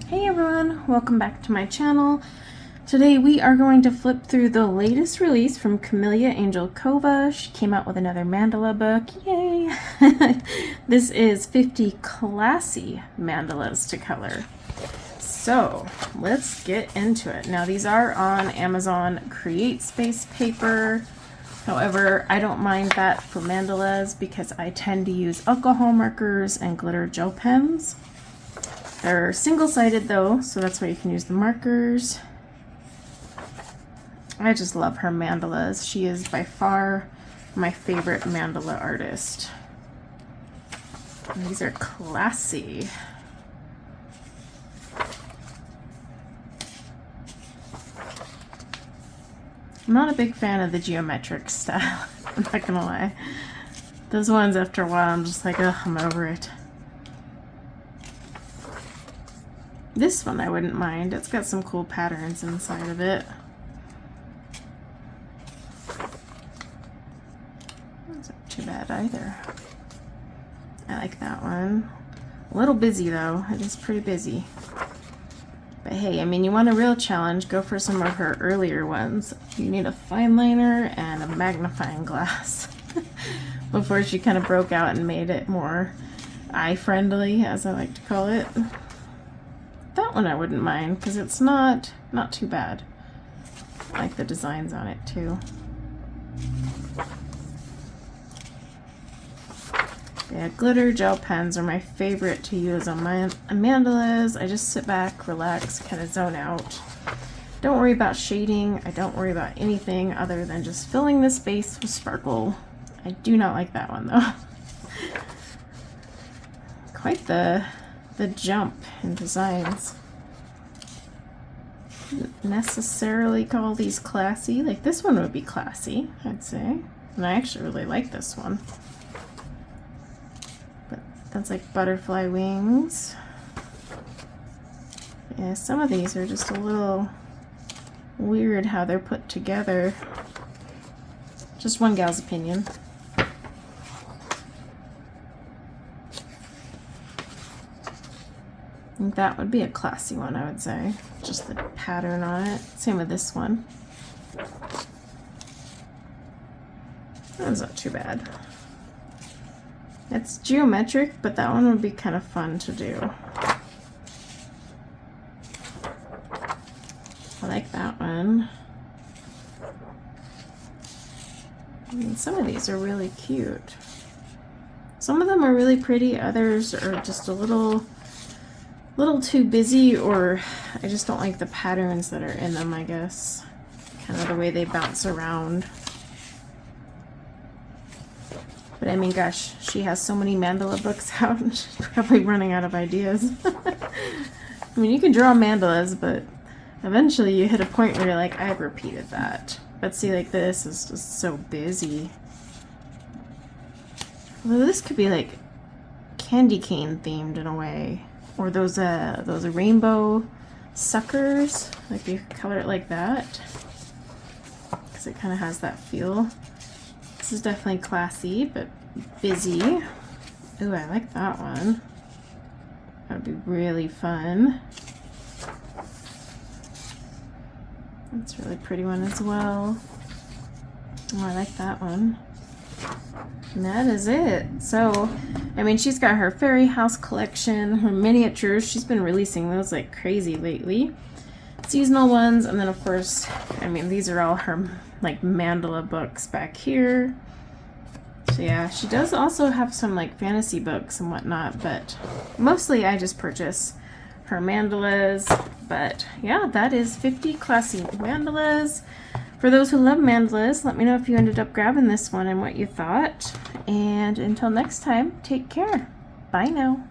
Hey everyone, welcome back to my channel. Today we are going to flip through the latest release from Camellia Angelkova. She came out with another mandala book, yay! This is 50 classy mandalas to color. So let's get into it. Now these are on Amazon CreateSpace paper. However, I don't mind that for mandalas because I tend to use alcohol markers and glitter gel pens. They're single-sided though, so that's why you can use the markers. I just love her mandalas. She is by far my favorite mandala artist. And these are classy. I'm not a big fan of the geometric style, I'm not gonna lie. Those ones, after a while, I'm just like, ugh, I'm over it. This one I wouldn't mind. It's got some cool patterns inside of it. That's not too bad either. I like that one. A little busy though. It is pretty busy. But hey, I mean, you want a real challenge, go for some of her earlier ones. You need a fine liner and a magnifying glass. Before she kind of broke out and made it more eye-friendly, as I like to call it. That one I wouldn't mind because it's not too bad. I like the designs on it too. Yeah, glitter gel pens are my favorite to use on my mandalas. I just sit back, relax, kind of zone out. Don't worry about shading. I don't worry about anything other than just filling the space with sparkle. I do not like that one though. Quite the jump in designs. Wouldn't necessarily call these classy. Like this one would be classy, I'd say. And I actually really like this one. But that's like butterfly wings. Yeah, some of these are just a little weird how they're put together. Just one gal's opinion. I think that would be a classy one, I would say. Just the pattern on it. Same with this one. That's not too bad. It's geometric, but that one would be kind of fun to do. I like that one. I mean, some of these are really cute. Some of them are really pretty, others are just a little too busy, or I just don't like the patterns that are in them, I guess. Kind of the way they bounce around. But I mean, gosh, she has so many mandala books out, she's probably running out of ideas. I mean, you can draw mandalas, but eventually you hit a point where you're like, I've repeated that. But see, like this is just so busy. Although this could be like candy cane themed in a way. Or those rainbow suckers, like you could color it like that, because it kind of has that feel. This is definitely classy, but busy. Ooh, I like that one. That would be really fun. That's a really pretty one as well. Oh, I like that one. And that is it. So, I mean, she's got her fairy house collection, her miniatures. She's been releasing those like crazy lately. Seasonal ones, and then of course, I mean, these are all her like mandala books back here. So yeah, she does also have some like fantasy books and whatnot, but mostly I just purchase her mandalas. But yeah, that is 50 classy mandalas. For those who love mandalas, let me know if you ended up grabbing this one and what you thought. And until next time, take care. Bye now.